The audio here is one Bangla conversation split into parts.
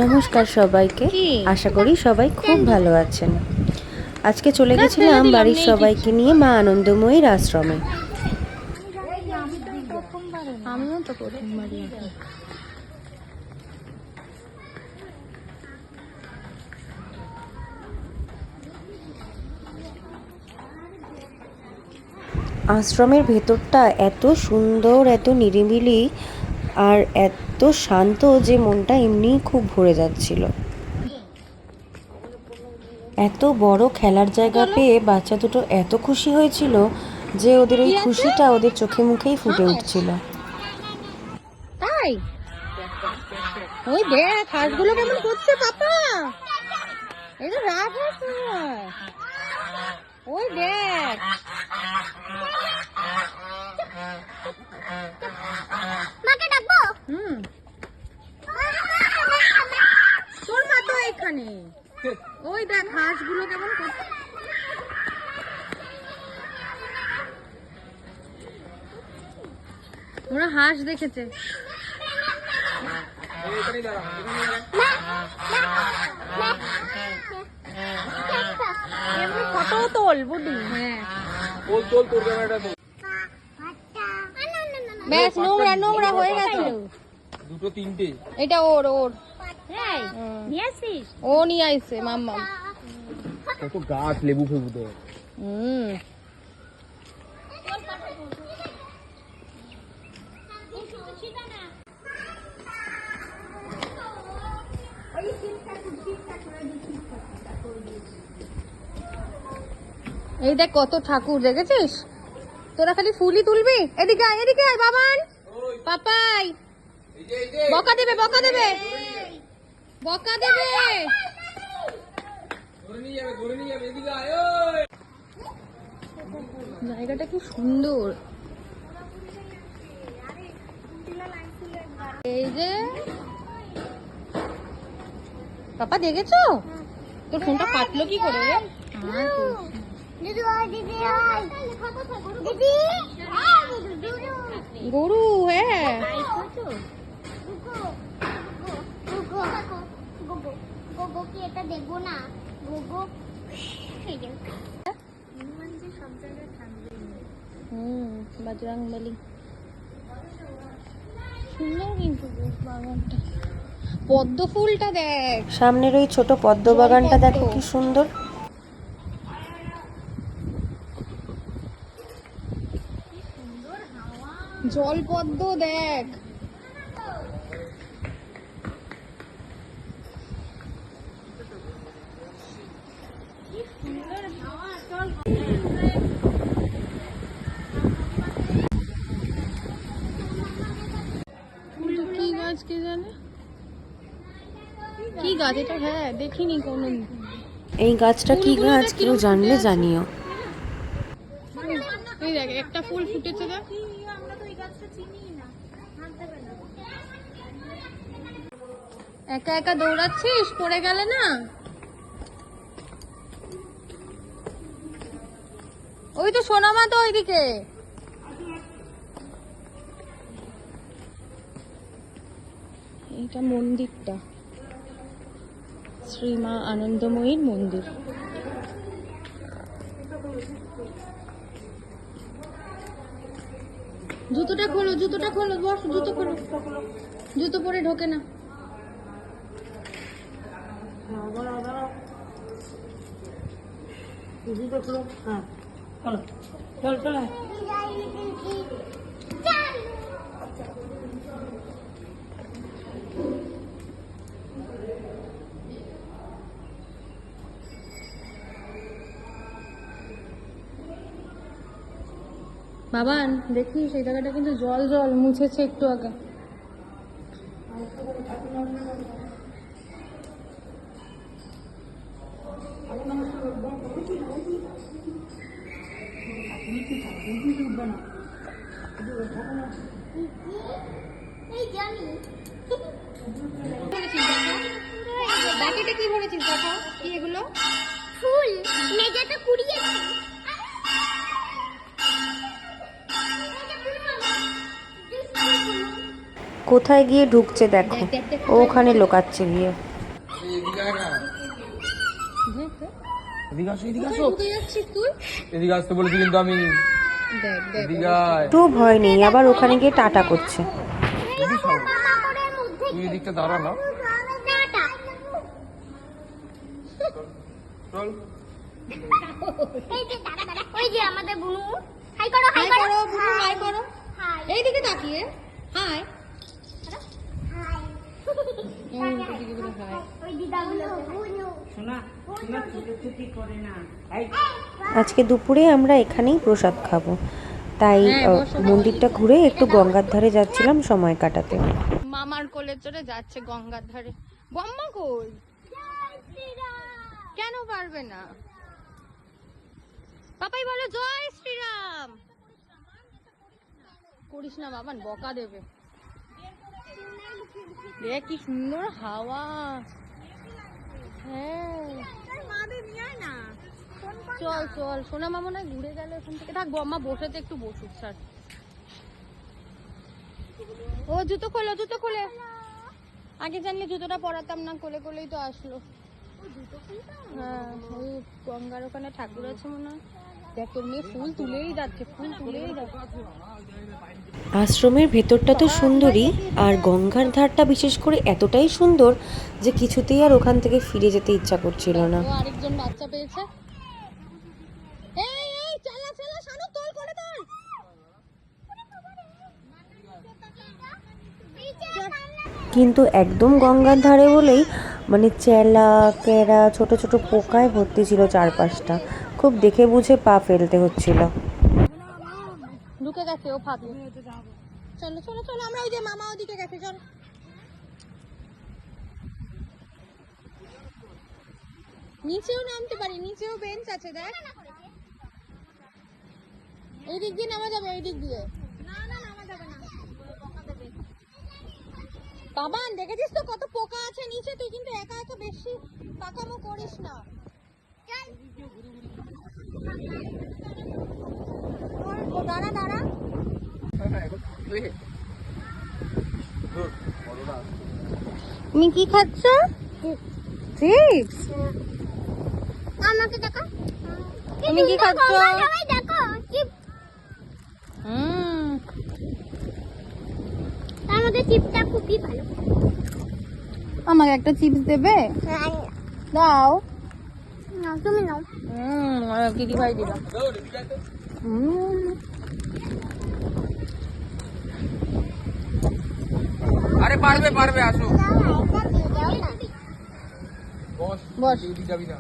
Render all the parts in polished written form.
নমস্কার সবাইকে, আশা করি সবাই খুব ভালো আছেন। আজকে চলে গেছিলাম বাড়ির সবাইকে নিয়ে মা আনন্দময়ীর আশ্রমে। আমিও তো প্রথমবারই। আশ্রমের ভেতরটা এত সুন্দর, এত নিরিবিলি আর এত শান্ত যে মনটা এমনিই খুব ভরে যাচ্ছিল। এত বড় খেলার জায়গা পেয়ে বাচ্চা দুটো এত খুশি হয়েছিল যে ওদের ওই খুশিটা ওদের চোখে মুখেই ফুটে উঠছিল। তাই ওই দেখ হাঁসগুলো কেমন করছে পাপা, এই তো রাজহাঁস মনে হয়। ওই দেখ মাকে ডাকবো। তোর মা তো এখানে। ওই দেখ হাঁসগুলো কেমন করছে। ওরা হাঁস দেখেছে। ফটো তোল বুডি। হ্যাঁ তোল তোর ক্যামেরাটা তোল। বেশ নোংরা নোংরা হয়ে গেছে দুটো তিনটে। এটা ওর ওর নিয়ে আসিস? ও নিয়ে আইছে মাম্মা। কত গাছ লেবু ফেবু তো। এই দেখ কত ঠাকুর দেখেছিস। তোরা খালি ফুলই তুলবি। এদিকে আয়, এদিকে আয় বাবান। পাপাই বকা দেবে, বকা দেবে, বকা দেবে। জায়গাটা কি সুন্দর। এই যে পাপা দেখেছো তোর ফোনটা ফাটলো কি করে রে? গরু। হ্যাঁ এটা দেখবো না বজরংবলী। সুন্দর কিন্তু বাগানটা। পদ্ম ফুলটা দেখ, সামনের ওই ছোট পদ্ম বাগানটা দেখো কি সুন্দর। জল পদ্ম দেখ। কি গাছ কে জানে, কি গাছ এটা? হ্যাঁ দেখিনি কোনদিন। এই গাছটা কি গাছ কেউ জানলে জানিও। এই দেখ একটা ফুল ফুটেছে দেখ। একা একা দৌড়াচ্ছিস, পড়ে গেলে না। ওই তো সোনামা তো ওইদিকে। এইটা মন্দিরটা শ্রীমা আনন্দময়ীর মন্দির। জুতোটা খোলো, জুতোটা খোলো, বস জুতো খোলো। জুতো পরে ঢোকে না। বাবান দেখিস এই জায়গাটা কিন্তু জল জল মুছেছে একটু আগে। প্যাকেটে কি ভরেছিস দেখা? কি এগুলো? ফুল মেঝেতে কুড়িয়েছি। কোথায় গিয়ে ঢুকছে দেখো, ও ওখানে লোকাচ্ছে গিয়ে। ঢুকে যাচ্ছিস তুই? এদিকে আসতে বলেছি কিন্তু আমি। এদিকে আয়। একটু ভয় নেই, আবার ওখানে গিয়ে টাটা করছে। তুই এদিকটা দাঁড়া না। চল। ওই যে আমাদের বুনু। হাই করো, হাই করো বুনু, হাই করো। এইদিকে তাকিয়ে হাই। ওই দিদাগুলো বুনু। আজকে দুপুরে আমরা এখানেই প্রসাদ খাবো, তাই মন্দিরটা ঘুরে একটু গঙ্গার ধারে যাচ্ছিলাম সময় কাটাতে। মামার কোলে চড়ে যাচ্ছে গঙ্গার ধারে। বম্মা কই? কেন পারবে না? পাপাই বলে জয় শ্রীরাম। করিস না বাবান, বকা দেবে। দেখ কি সুন্দর হাওয়া। হ্যাঁ চল চল, সোনা মামা নয় ঘুরে গেল এখান থেকে। থাক বম্মা বসেতে, একটু বসুক স্যার। ও জুতো খোলো, জুতো খোলে। আগে জানলে জুতোটা পরাতাম না, কোলে কোলেই তো আসলো। হ্যাঁ, ওই গঙ্গার ওখানে ঠাকুর আছে মনে হয়। দেখ তোর মেয়ে ফুল তুলেই যাচ্ছে, ফুল তুলেই যাচ্ছে। আশ্রমের ভেতরটা তো সুন্দরই, আর গঙ্গার ধারটা বিশেষ করে এতটাই সুন্দর যে কিছুতেই আর ওখান থেকে ফিরে যেতে ইচ্ছা করছিল না। ও আরেকজন বাচ্চা পেয়েছে। এই এই চালা চালা শানু, তোল করে তোল। কিন্তু একদম গঙ্গার ধারে বলেই মানে চেলা কেরা ছোট ছোট পোকায় ভর্তি ছিল চারপাশটা, খুব দেখে বুঝে পা ফেলতে হচ্ছিল। ঢুকে গেছে ও ফাঁকে। চলো চলো চলো, আমরা ওই যে মামা ওদিকে গেছে, চল। নিচেও নামতে পারি, নিচেও বেঞ্চ আছে দেখ। এই দিক দিয়ে নামা যাবে, এই দিক দিয়ে। বাবান দেখেছিস তো কত পোকা আছে নিচে, তুই কিন্তু একা একা বেশি পাকামো করিস না। দাঁড়া দাঁড়া। তুমি কি খাচ্ছ? চিপস। আমাকে দেখো। তুমি কি খাচ্ছ? সবাই দেখো। আমাদের চিপটা খুবই ভালো। আমাকে একটা চিপস দেবে? দাও। না তুমি নাও। দিদি ভাই দিলাম। আরে পারবে পারবে, আসো। বস বস। এদিকে যাবি না,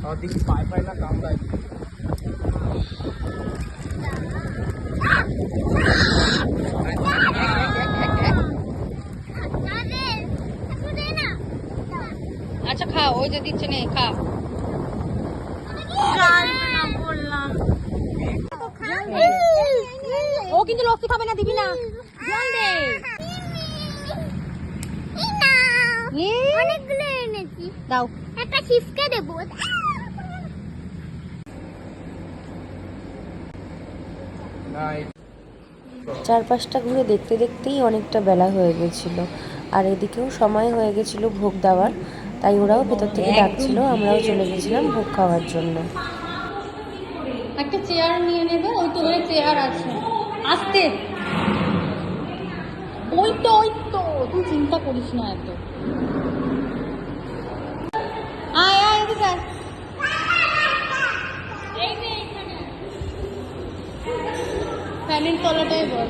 আমার দিকে পায় পায় না কামড়ায়। আচ্ছা খা, ওই যে দিচ্ছে নে খা। ও কিন্তু লস্যি খাবে না, দিবি না। জল দে। অনেকগুলো এনেছি। দাও। একটা চিপসকে দেবো। চারপাশটা ঘুরে দেখতে দেখতেই অনেকটা বেলা হয়ে গেছিল, আর এদিকেও সময় হয়ে গেছিল ভোগ দেওয়ার, তাই ওরাও ভেতর থেকে ডাকছিল, আমরাও চলে গেছিলাম ভোগ খাওয়ার জন্য। একটা চেয়ার নিয়ে নেবে, ওই তো ওই চেয়ার আছে। আস্তে। ওই তো তুই চিন্তা করিস না এত। আয় আয় এদিকে আয়। ফ্যানের তলাটাই বল।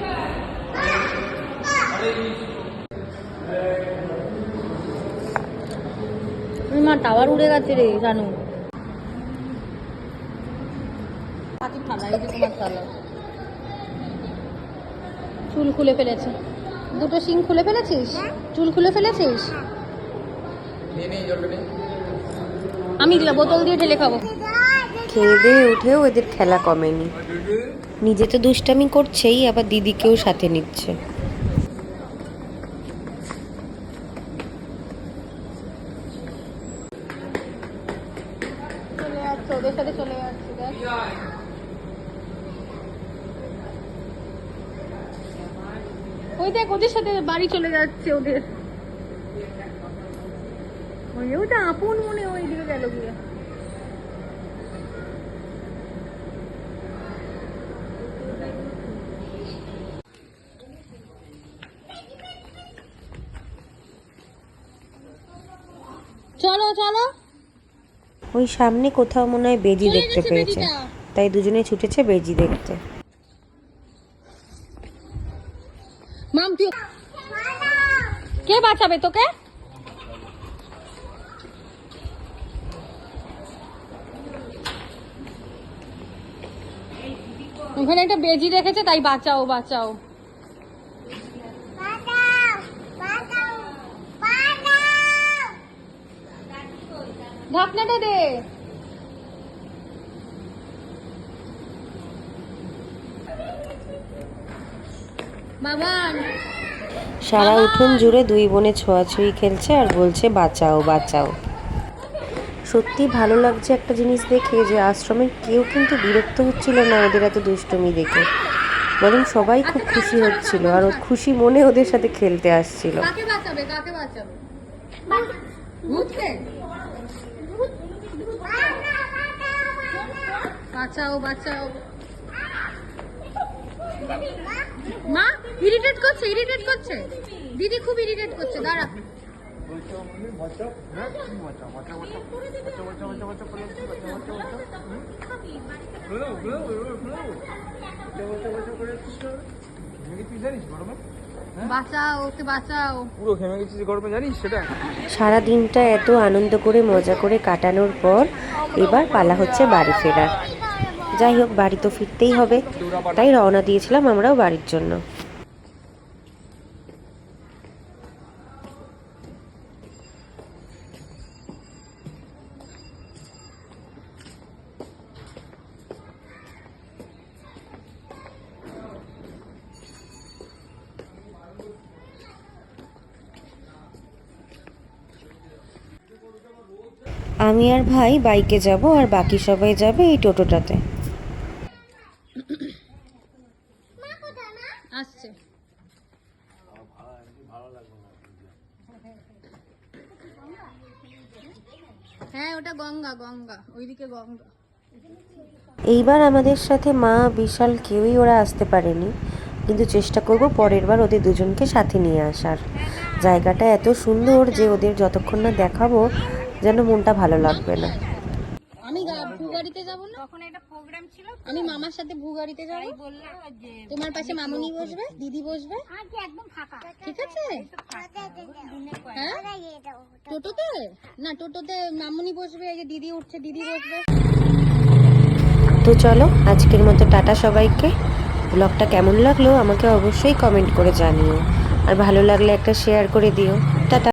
মা টাওয়ার উড়ে গেছে রে জানো। থালা, এই যে তোমার থালা। চুল খুলে ফেলেছে, দুটো শিং খুলে ফেলেছিস? চুল খুলে ফেলেছিস? আমি বোতল দিয়ে ঢেলে খাবো। খেয়ে দিয়ে উঠেও এদের খেলা কমেনি, নিজে তো দুষ্টামি করছেই, আবার দিদিকেও সাথে নিচ্ছে। চলে যাচ্ছে, ওদের সাথে চলে যাচ্ছে। দেখ ওই দেখ ওদের সাথে বাড়ি চলে যাচ্ছে ওদের। ওটা আপন মনে ওই দিকে গেল গিয়ে। চলো চলো, ওই সামনে কোথাও মনে হয় বেজি চলে দেখতে গেছে পেয়েছে, বেজিটা। তাই দুজনে ছুটেছে বেজি দেখতে। মাম তুই কে বাঁচাবে তোকে? ওখানে একটা বেজি রেখেছে, তাই বাঁচাও বাঁচাও। ঢাকনাটা দে। বাবান সারা উঠোন জুড়ে দুই বোনে ছোঁয়াছুঁয়ি খেলছে আর বলছে বাঁচাও বাঁচাও। সত্যি ভালো লাগছে একটা জিনিস দেখে, যে আশ্রমের কেউ কিন্তু বিরক্ত হচ্ছিল না ওদের এত দুষ্টুমি দেখে, বরং সবাই খুব খুশি হচ্ছিল আর ও খুশি মনে ওদের সাথে খেলতে আসছিল। কাকে বাঁচাবে? কাকে বাঁচাবে? ভূতকে? বাঁচাও বাঁচাও। মা ইরিটেট করছে, ইরিটেট করছে দিদি, খুব ইরিটেট করছে। দাঁড়া, বাঁচাও ওকে বাঁচাও। পুরো ঘেমে গেছিস গরমে, জানিস সেটা? সারা দিনটা এত আনন্দ করে মজা করে কাটানোর পর এবার পালা হচ্ছে বাড়ি ফেরার। যাই হোক, বাড়ি তো ফিরতেই হবে, তাই রওনা দিয়েছিলাম আমরাও বাড়ির জন্য। আমি আর ভাই বাইকে যাব আর বাকি সবাই যাবে এই টোটোটাতে। আসছে। হ্যাঁ ওটা গঙ্গা, গঙ্গা ওইদিকে গঙ্গা। এইবার আমাদের সাথে মা বিশাল কেউই ওরা আসতে পারেনি, কিন্তু চেষ্টা করব পরের বার ওদের দুজনকে সাথে নিয়ে আসার। জায়গাটা এত সুন্দর যে ওদের যতক্ষণ না দেখাবো যেন মনটা ভালো লাগবে না। আমি ভুগাড়িতে যাব না, তখন একটা প্রোগ্রাম ছিল, আমি মামার সাথে ভুগাড়িতে যাব। তোমার পাশে মামুনি বসবে, দিদি বসবে, একদম ফাঁকা। ঠিক আছে? হ্যাঁ টোটোতে না, টোটোতে মামুনি বসবে, এই যে দিদি উঠছে, দিদি বসবে। তো চলো, আজকের মতো টাটা সবাইকে। ব্লগটা কেমন লাগলো আমাকে অবশ্যই কমেন্ট করে জানিও, আর ভালো লাগলে একটা শেয়ার করে দিও। টাটা।